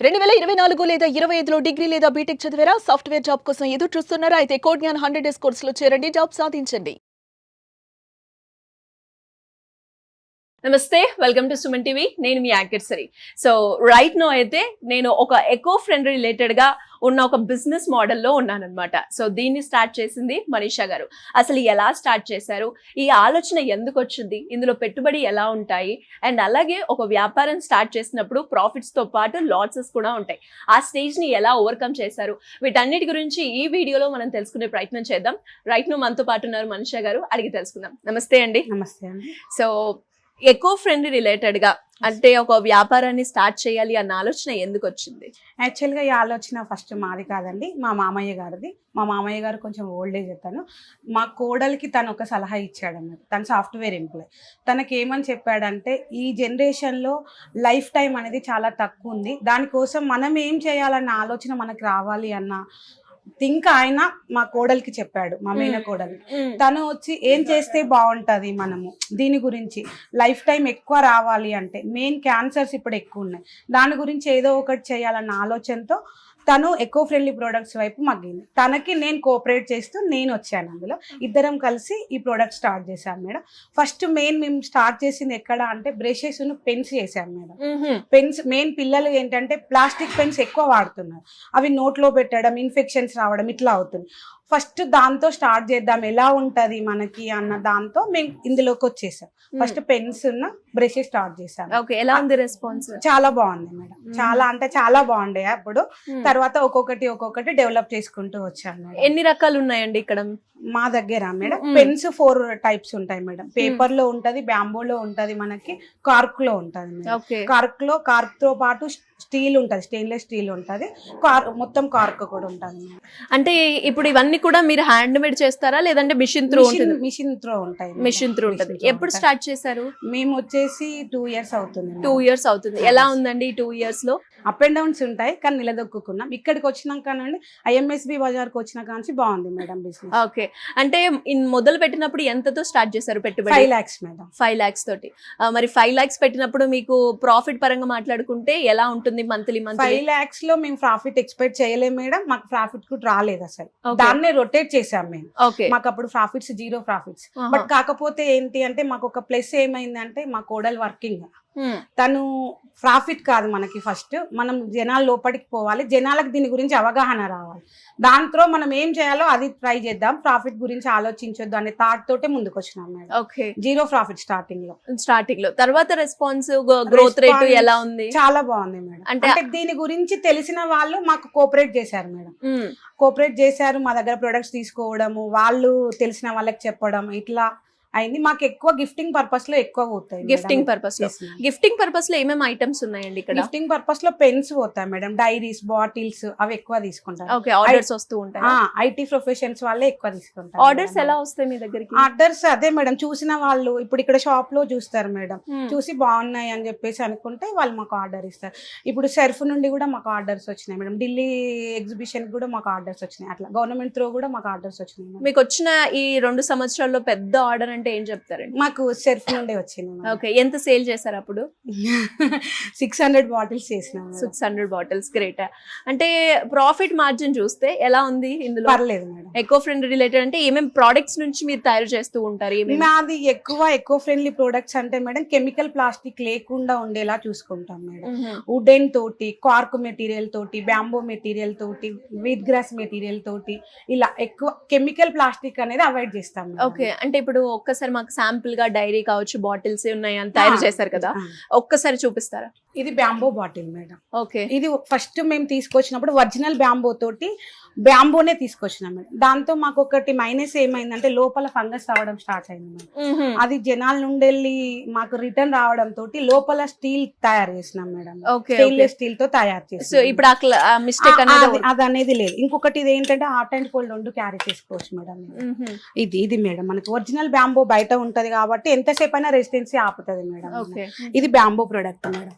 2024 లేదా 25లో డిగ్రీ లేదా బీటెక్ చదివారా? సాఫ్ట్వేర్ జాబ్ కోసం ఎదురు చూస్తున్నారా? అయితే కోడ్ జ్ఞాన్ 100 డేస్ కోర్సులో చేరండి, జాబ్ సాధించండి. నమస్తే, వెల్కమ్ టు సుమన్ టీవీ. నేను మీ యాంకర్ సరి. సో రైట్ నో అయితే నేను ఒక ఎకో ఫ్రెండ్ రిలేటెడ్ గా ఉన్న ఒక బిజినెస్ మోడల్లో ఉన్నానన్నమాట. సో దీన్ని స్టార్ట్ చేసింది మనీషా గారు. అసలు ఎలా స్టార్ట్ చేశారు, ఈ ఆలోచన ఎందుకు వచ్చింది, ఇందులో పెట్టుబడి ఎలా ఉంటాయి, అండ్ అలాగే ఒక వ్యాపారం స్టార్ట్ చేసినప్పుడు ప్రాఫిట్స్ తో పాటు లాసెస్ కూడా ఉంటాయి, ఆ స్టేజ్ ని ఎలా ఓవర్కమ్ చేశారు, వీటన్నిటి గురించి ఈ వీడియోలో మనం తెలుసుకునే ప్రయత్నం చేద్దాం. రైట్ నో మనతో పాటు ఉన్నారు మనీషా గారు, అడిగి తెలుసుకుందాం. నమస్తే అండి. నమస్తే అండి. సో ఎకో ఫ్రెండ్లీ రిలేటెడ్ గా అంటే ఒక వ్యాపారాన్ని స్టార్ట్ చేయాలి అన్న ఆలోచన ఎందుకు వచ్చింది? యాక్చువల్గా ఈ ఆలోచన ఫస్ట్ మాది కాదండి, మా మామయ్య గారిది. మా మామయ్య గారు కొంచెం ఓల్డ్ ఏజ్ తను. మా కోడలికి తను ఒక సలహా ఇచ్చాడు అన్నమాట. తను సాఫ్ట్వేర్ ఎంప్లాయ్. తనకి ఏమని చెప్పాడంటే, ఈ జనరేషన్లో లైఫ్ టైం అనేది చాలా తక్కువ ఉంది, దానికోసం మనం ఏం చేయాలన్న ఆలోచన మనకు రావాలి అన్న థింక్ ఆయన మా కోడలికి చెప్పాడు, మా మేన కోడలికి. తను వచ్చి ఏం చేస్తే బాగుంటుంది, మనము దీని గురించి లైఫ్ టైం ఎక్కువ రావాలి అంటే మెయిన్ క్యాన్సర్స్ ఇప్పుడు ఎక్కువ ఉన్నాయి, దాని గురించి ఏదో ఒకటి చేయాలన్న ఆలోచనతో తను ఎకో ఫ్రెండ్లీ ప్రోడక్ట్స్ వైపు మగ్గింది. తనకి నేను కోఆపరేట్ చేస్తూ నేను వచ్చాను. అందులో ఇద్దరం కలిసి ఈ ప్రోడక్ట్ స్టార్ట్ చేశాను మేడం. ఫస్ట్ మెయిన్ మేము స్టార్ట్ చేసింది ఎక్కడ అంటే బ్రషెస్ పెన్స్ చేశాను మేడం. పెన్స్ మెయిన్ పిల్లలు ఏంటంటే ప్లాస్టిక్ పెన్స్ ఎక్కువ వాడుతున్నారు, అవి నోట్లో పెట్టడం, ఇన్ఫెక్షన్స్ రావడం ఇట్లా అవుతుంది. ఫస్ట్ దాంతో స్టార్ట్ చేద్దాం, ఎలా ఉంటుంది మనకి అన్న దాంతో మేము ఇందులోకి వచ్చేసాం. ఫస్ట్ పెన్స్ ఉన్న బ్రషెస్ స్టార్ట్ చేశాను. ఓకే, ఎలా ఉంది రెస్పాన్స్? చాలా బాగుంది మేడం, చాలా అంటే చాలా బాగుండే. అప్పుడు తర్వాత ఒక్కొక్కటి డెవలప్ చేసుకుంటూ వచ్చాను. ఎన్ని రకాలు ఉన్నాయండి ఇక్కడ మా దగ్గర మేడం? పెన్స్ 4 టైప్స్ ఉంటాయి మేడం. పేపర్ లో ఉంటది, బ్యాంబోలో ఉంటది, మనకి కార్క్ లో ఉంటది. కార్క్ తో పాటు స్టీల్ ఉంటది, స్టెయిన్లెస్ స్టీల్ ఉంటది, మొత్తం కార్క్ కూడా ఉంటది. అంటే ఇప్పుడు ఇవన్నీ కూడా మీరు హ్యాండ్ మేడ్ చేస్తారా లేదంటే మిషన్ త్రూ? మిషన్ త్రూ ఉంటాయి. మిషన్ త్రూ ఉంటది. ఎప్పుడు స్టార్ట్ చేశారు? మేము వచ్చేసి 2 years అవుతుంది. 2 years అవుతుంది. ఎలా ఉందండి 2 years లో? అప్ అండ్ డౌన్స్ ఉంటాయి, కానీ నిలదొక్కున్నాం. ఇక్కడికి వచ్చినాక IMSB బజార్కి వచ్చిన కానీ బాగుంది మేడం బిజినెస్. ఓకే, అంటే మొదలు పెట్టినప్పుడు ఎంతతో స్టార్ట్ చేశారు పెట్టుబడి? 5 lakhs మేడం. 5 lakhs తోటి. మరి 5 lakhs పెట్టినప్పుడు మీకు ప్రాఫిట్ పరంగా మాట్లాడుకుంటే ఎలా ఉంటుంది మంత్లీ? 5 lakhs లో మేము ప్రాఫిట్ ఎక్స్పెక్ట్ చేయలేము మేడం. మాకు ప్రాఫిట్ కూడా రాలేదు అసలు. దాన్నే రొటేట్ చేసాం మేము. మాకు అప్పుడు ప్రాఫిట్స్ 0 ప్రాఫిట్స్. బట్ కాకపోతే ఏంటి అంటే మాకు ఒక ప్లస్ ఏమైందంటే, మా కోడలు వర్కింగ్, తను ప్రాఫిట్ కాదు మనకి, ఫస్ట్ మనం జనాల లోపలికి పోవాలి, జనాలకు దీని గురించి అవగాహన రావాలి, దాంతో మనం ఏం చేయాలో అది ట్రై చేద్దాం, ప్రాఫిట్ గురించి ఆలోచించొద్దు అనే థాట్ తోటే ముందుకు వచ్చినాం మేడం. ఓకే, 0 ప్రాఫిట్ స్టార్టింగ్ లో. తర్వాత రెస్పాన్స్, గ్రోత్ రేట్ ఎలా ఉంది? చాలా బాగుంది మేడం. అంటే దీని గురించి తెలిసిన వాళ్ళు మాకు కోఆపరేట్ చేశారు మేడం. కోఆపరేట్ చేశారు, మా దగ్గర ప్రొడక్ట్స్ తీసుకోవడము, వాళ్ళు తెలిసిన వాళ్ళకి చెప్పడం, ఇట్లా అయింది. మాకు ఎక్కువ గిఫ్టింగ్ పర్పస్ లో ఎక్కువ పోతాయి. గిఫ్టింగ్ పర్పస్ లో ఏమేమి ఐటమ్స్ ఉన్నాయండి ఇక్కడ? గిఫ్టింగ్ పర్పస్ లో పెన్స్ పోతాయి మేడం, డైరీస్, బాటిల్స్ అవి ఎక్కువ తీసుకుంటారు. ఓకే, ఆర్డర్స్ వస్తూ ఉంటాయి. IT ప్రొఫెషన్స్ వాళ్ళే ఎక్కువ తీసుకుంటారు. ఆర్డర్స్ ఎలా వస్తాయి మీ దగ్గరికి? ఆర్డర్స్ అదే మేడం, చూసిన వాళ్ళు ఇప్పుడు ఇక్కడ షాప్ లో చూస్తారు మేడం, చూసి బాగున్నాయి అని చెప్పేసి అనుకుంటే వాళ్ళు మాకు ఆర్డర్ ఇస్తారు. ఇప్పుడు సర్ఫ్ నుండి కూడా మాకు ఆర్డర్స్ వచ్చినాయి మేడం, ఢిల్లీ ఎగ్జిబిషన్ కూడా మాకు ఆర్డర్స్ వచ్చినాయి, అట్లా గవర్నమెంట్ త్రూ కూడా మాకు ఆర్డర్స్ వచ్చినాయి. మీకు వచ్చిన ఈ 2 సంవత్సరాల్లో పెద్ద ఆర్డర్ అంటే ఏం చెప్తారండి? మాకు సర్ఫ్ నుండే వచ్చింది. ఓకే, ఎంత సేల్ చేశారు అప్పుడు? 600 బాటిల్స్ చేసినాం. 600 బాటిల్స్, గ్రేట్. అంటే ప్రాఫిట్ మార్జిన్ చూస్తే ఎలా ఉంది ఇందులో? పర్లేదు మేడం. ఎకో ఫ్రెండ్లీ రిలేటెడ్ అంటే ఏమేమి ప్రొడక్ట్స్ నుంచి మీరు తయారు చేస్తూ ఉంటారు? మాది ఎక్కువ ఎకో ఫ్రెండ్లీ ప్రొడక్ట్స్ అంటే మేడం, కెమికల్ ప్లాస్టిక్ లేకుండా ఉండేలా చూసుకుంటాం మేడం. వుడెన్ తోటి, కార్క్ మెటీరియల్ తోటి, బ్యాంబో మెటీరియల్ తోటి, వీట్ గ్రాస్ మెటీరియల్ తోటి, ఇలా ఎక్కువ కెమికల్ ప్లాస్టిక్ అనేది అవాయిడ్ చేస్తాం. ఓకే, అంటే ఇప్పుడు ఒక్కసారి మాకు శాంపుల్ గా డైరీ కావచ్చు, బాటిల్స్ ఉన్నాయి అని తయారు చేశారు కదా, ఒక్కసారి చూపిస్తారా? ఇది బ్యాంబో బాటిల్ మేడం. ఓకే, ఇది ఫస్ట్ మేము తీసుకొచ్చినప్పుడు ఒరిజినల్ బ్యాంబో తోటి బ్యాంబోనే తీసుకొచ్చినాం మేడం. దాంతో మాకు ఒకటి మైనస్ ఏమైందంటే, లోపల ఫంగస్ రావడం స్టార్ట్ అయింది మేడం. అది జనాల నుండి వెళ్ళి మాకు రిటర్న్ రావడం తోటి లోపల స్టీల్ తయారు చేసినాం మేడం. స్టెయిన్లెస్ స్టీల్ తో తయారు చేసి ఇప్పుడు అది అనేది లేదు. ఇంకొకటి ఇది ఏంటంటే, హాట్ అండ్ కోల్డ్ 2 క్యారీ చేసుకోవచ్చు మేడం. ఇది మేడం మనకి ఒరిజినల్ బ్యాంబో బయట ఉంటది కాబట్టి ఎంతసేపు అయినా రెసిడెన్సీ ఆపుతుంది మేడం. ఇది bamboo product madam.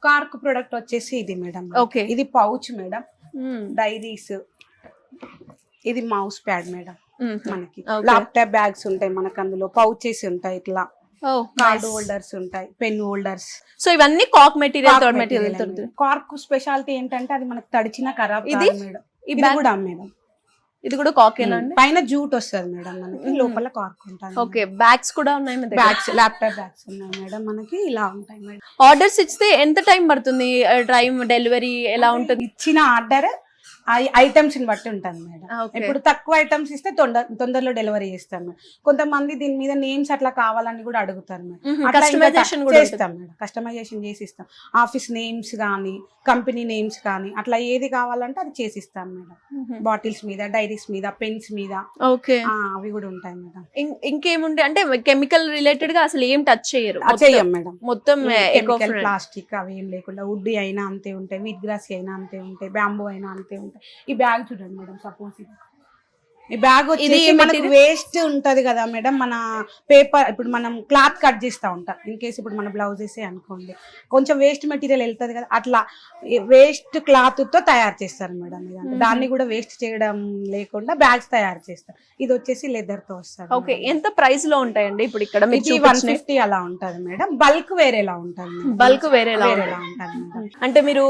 Cork product వచ్చేసి ఇది మేడం. ఇది పౌచ్ మేడం, డైరీస్, ఇది మౌస్ ప్యాడ్ మేడం. మనకి ల్యాప్టాప్ బ్యాగ్స్ ఉంటాయి, మనకు అందులో పౌచెస్ ఉంటాయి, ఇట్లా కార్డ్ హోల్డర్స్ ఉంటాయి, పెన్ హోల్డర్స్. సో ఇవన్నీ కాక్ మెటీరియల్, థర్డ్ మెటీరియల్ దొరుకుతుంది. కార్క్ స్పెషాలిటీ ఏంటంటే అది మనకి తడిచిన ఖరాబ్ ఇది? కాదు మేడం. ఈ ఇది బ్యాగ్ కూడా మేడం, ఇది కూడా కాకేనా అండి? పైన జూట్ వస్తుంది మేడం మనకి, లోపల కార్క్ ఉంటుంది. ఓకే, బ్యాగ్స్ కూడా ఉన్నాయి మీ దగ్గర? బ్యాగ్స్, ల్యాప్టాప్ బ్యాగ్స్ ఉన్నాయి మేడం మనకి, ఇలా ఉంటాయి మేడం. ఆర్డర్స్ ఇస్తే ఎంత టైం పడుతుంది? టైం డెలివరీ ఎలా ఉంటుంది? ఇచ్చిన ఆర్డర్ ఐటమ్స్ ని బట్టి ఉంటుంది మేడం. Okay. ఇప్పుడు తక్కువ ఐటమ్స్ ఇస్తే తొందరలో డెలివరీ చేస్తాం మేడం. కొంతమంది దీని మీద నేమ్స్ అట్లా కావాలని కూడా అడుగుతారు మేడం. అట్లా ఇంకా కస్టమైజేషన్ కూడా చేస్తాం మేడం, కస్టమైజేషన్ చేసి ఇస్తాం. ఆఫీస్ నేమ్స్ కానీ, కంపెనీ నేమ్స్ కానీ, అట్లా ఏది కావాలంటే అది చేసిస్తాం మేడం. బాటిల్స్ మీద, డైరీస్ మీద, పెన్స్ మీద, ఓకే, అవి కూడా ఉంటాయి మేడం. ఇంకేముండే అంటే కెమికల్ రిలేటెడ్ గా అసలు ఏం టచ్ చేయరు? చెయ్యం మేడం. మొత్తం ఎకో ప్లాస్టిక్ అవి ఏం లేకుండా, వుడ్ అయినా అంతే ఉంటాయి, వీట్ గ్రాస్ అయినా అంతే ఉంటాయి, బ్యాంబూ అయినా అంతే ఉంటాయి. ఈ బ్యాగ్ చూడండి మేడం, సపోజ్ ఈ బ్యాగ్ వచ్చేసి మనకు వేస్ట్ ఉంటది కదా మేడం, మన పేపర్ ఇప్పుడు మనం క్లాత్ కట్ చేస్తూ ఉంటాం, ఇన్ కేసు ఇప్పుడు మన బ్లౌజెస్ అనుకోండి, కొంచెం వేస్ట్ మెటీరియల్ వెళ్తుంది కదా, అట్లా వేస్ట్ క్లాత్ తో తయారు చేస్తారు మేడం. ఇదంతా దాన్ని కూడా వేస్ట్ చేయడం లేకుండా బ్యాగ్స్ తయారు చేస్తారు. ఇది వచ్చేసి లెదర్ తో వస్తారు. ఓకే, ఎంత ప్రైస్ లో ఉంటాయండి ఇప్పుడు ఇక్కడ? 150 అలా ఉంటది మేడం. బల్క్ వేరేలా ఉంటది, బల్క్ వేరేలా ఉంటది మేడం. అంటే మీరు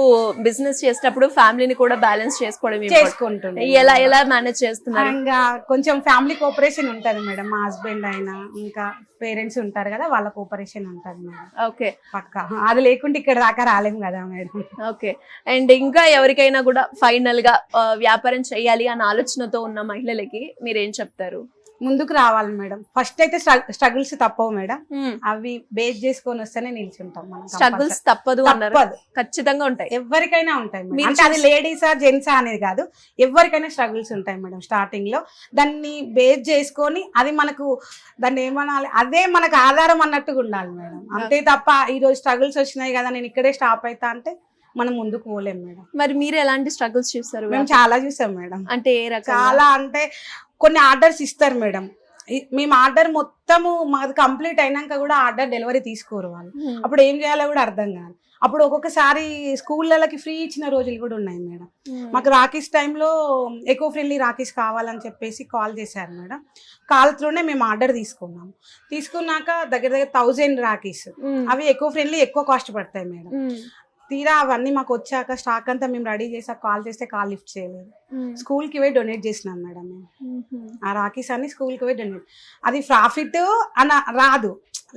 బిజినెస్ చేసేటప్పుడు ఫ్యామిలీని కూడా బ్యాలెన్స్ చేసుకోవడం చేసుకుంటుంది. ఎలా మేనేజ్ చేస్తున్నారు? ఇంకా కొంచెం ఫ్యామిలీ కోఆపరేషన్ ఉంటది మేడం. మా హస్బెండ్ అయినా ఇంకా పేరెంట్స్ ఉంటారు కదా, వాళ్ళ కోఆపరేషన్ ఉంటది మేడం. ఓకే, పక్కా. అది లేకుంటే ఇక్కడ దాకా రాలేం కదా మేడం. ఓకే, అండ్ ఇంకా ఎవరికైనా కూడా ఫైనల్ గా వ్యాపారం చేయాలి అన్న ఆలోచనతో ఉన్న మహిళలకి మీరు ఏం చెప్తారు? ముందుకు రావాలి మేడం. ఫస్ట్ అయితే స్ట్రగుల్స్ తప్పవు మేడం, అవి బేస్ చేసుకొని వస్తేనే నిల్చుంటాం మనం. స్ట్రగుల్స్ తప్పదు అన్నారు, ఖచ్చితంగా ఉంటాయి, ఎవరికైనా ఉంటాయి మేడం. అంటే అది లేడీసా జెంట్సా అనేది కాదు, ఎవరికైనా స్ట్రగుల్స్ ఉంటాయి మేడం స్టార్టింగ్ లో. దాన్ని బేస్ చేసుకొని అది మనకు దాన్ని ఏమనాలి, అదే మనకు ఆధారం అన్నట్టుగా ఉండాలి మేడం. అంతే తప్ప ఈ రోజు స్ట్రగుల్స్ వచ్చినాయి కదా నేను ఇక్కడే స్టాప్ అవుతా అంటే మనం ముందుకు పోలేం మేడం. మరి మీరు ఎలాంటి స్ట్రగుల్స్ చూస్తారు? మేము చాలా చూసాం మేడం. అంటే ఏ రకం? చాలా అంటే కొన్ని ఆర్డర్స్ ఇస్తారు మేడం, మేము ఆర్డర్ మొత్తము మాది కంప్లీట్ అయినాక కూడా ఆర్డర్ డెలివరీ తీసుకోరు వాళ్ళు. అప్పుడు ఏం చేయాలో కూడా అర్థం కాదు. అప్పుడు ఒక్కొక్కసారి స్కూళ్ళకి ఫ్రీ ఇచ్చిన రోజులు కూడా ఉన్నాయి మేడం. మాకు రాఖీస్ టైంలో ఎకో ఫ్రెండ్లీ రాఖీస్ కావాలని చెప్పేసి కాల్ చేశారు మేడం. కాల్తోనే మేము ఆర్డర్ తీసుకున్నాక దగ్గర 1000 రాఖీస్. అవి ఎకో ఫ్రెండ్లీ ఎక్కువ కాస్ట్ పడతాయి మేడం. తీరా అవన్నీ మాకు వచ్చాక స్టాక్ అంతా మేము రెడీ చేసాక కాల్ చేస్తే కాల్ లిఫ్ట్ చేయలేదు. స్కూల్ కి పోయి డొనేట్ చేసినాం మేడం మేము. ఆ రాఖీస్ అన్ని స్కూల్ కి పోయి డొనేట్. అది ప్రాఫిట్ అని రాదు,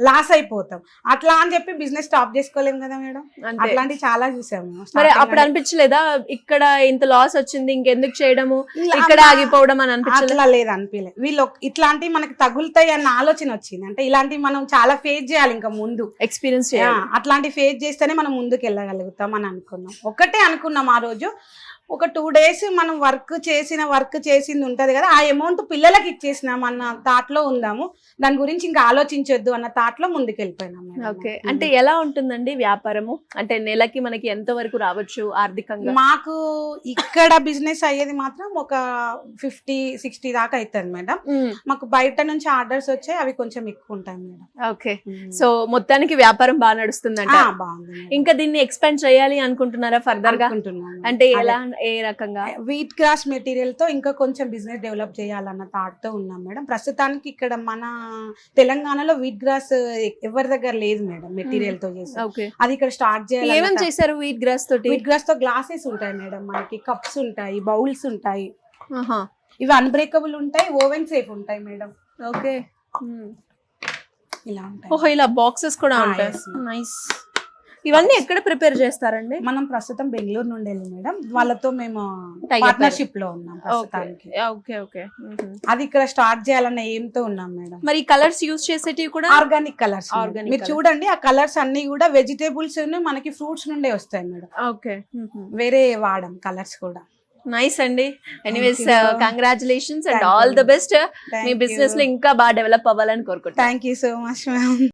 లాస్ అయిపోతాం. అట్లా అని చెప్పి బిజినెస్ స్టాప్ చేసుకోలేము కదా మేడం. అట్లాంటివి చాలా చూసాము. మరి అప్పుడు అనిపించలేదా ఇక్కడ ఇంత లాస్ వచ్చింది ఇంకెందుకు చేయడము, ఇక్కడ ఆగిపోవడం అని అనిపించలేదు? లేదు, అనిపించలేదు. వీళ్ళు ఇట్లాంటివి మనకి తగులుతాయి అన్న ఆలోచన వచ్చింది. అంటే ఇలాంటివి మనం చాలా ఫేస్ చేయాలి, ఇంకా ముందు ఎక్స్పీరియన్స్ అట్లాంటి ఫేస్ చేస్తేనే మనం ముందుకు వెళ్ళగలుగుతాం అని అనుకున్నాం. ఒకటే అనుకున్నాం ఆ రోజు, ఒక 2 days మనం వర్క్ చేసింది ఉంటది కదా, ఆ అమౌంట్ పిల్లలకి ఇచ్చేసినాం అన్న థాట్ లో ఉందాము. దాని గురించి ఇంకా ఆలోచించొద్దు అన్న థాట్ లో ముందుకు వెళ్ళిపోయినాం. ఓకే, అంటే ఎలా ఉంటుందండి వ్యాపారము? అంటే నెలకి మనకి ఎంత వరకు రావచ్చు ఆర్థికంగా? మాకు ఇక్కడ బిజినెస్ అయ్యేది మాత్రం ఒక 50-60 దాకా అవుతుంది మేడం. మాకు బయట నుంచి ఆర్డర్స్ వచ్చాయి, అవి కొంచెం ఎక్కువ ఉంటాయి మేడం. ఓకే, సో మొత్తానికి వ్యాపారం బాగా నడుస్తుందంట. బాగుంది. ఇంకా దీన్ని ఎక్స్పాండ్ చేయాలి అనుకుంటున్నారా ఫర్దర్ గా? అంటే ఎలా, ఏ రకంగా? వీట్ గ్రాస్ మెటీరియల్ తో ఇంకా కొంచెం బిజినెస్ డెవలప్ చేయాలన్న థాట్ తో ఉన్నాం మేడం. ప్రస్తుతానికి ఇక్కడ మన తెలంగాణలో వీట్ గ్రాస్ ఎవరి దగ్గర లేదు మేడం, మెటీరియల్ తో చేసి. అది ఇక్కడ స్టార్ట్ చేయాలి. ఏమేం చేశారు వీట్ గ్రాస్ తోటి? వీట్ గ్రాస్ తో గ్లాసెస్ ఉంటాయి మేడం, మనకి కప్స్ ఉంటాయి, బౌల్స్ ఉంటాయి, ఇవి అన్బ్రేకబుల్ ఉంటాయి, ఓవెన్ సేఫ్ ఉంటాయి మేడం. ఓకే, ఇలా ఉంటాయి. ఓహో, ఇలా బాక్సెస్ కూడా ఉంటాయి. నైస్. ఇవన్నీ ఎక్కడ ప్రిపేర్ చేస్తారండి? మనం ప్రస్తుతం బెంగళూరు నుండి వెళ్ళి మేడం, వాళ్ళతో మేము పార్ట్నర్షిప్ లో ఉన్నాం ప్రస్తుతానికి. ఓకే ఓకే, అది ఇక్కడ స్టార్ట్ చేయాలన్న ఎయిమ్ తో ఉన్నాం మేడం. మరి కలర్స్ యూజ్ చేసేటివి కూడా ఆర్గానిక్ కలర్స్. మీరు చూడండి, ఆ కలర్స్ అన్ని కూడా వెజిటేబుల్స్ మనకి ఫ్రూట్స్ నుండే వస్తాయి మేడం. ఓకే, వేరే వాడం కలర్స్ కూడా. నైస్ అండి. Anyways congratulations and all the best. Me business లో ఇంకా బాగా డెవలప్ అవ్వాలని కోరుకుంటున్నాను. Thank you so much ma'am.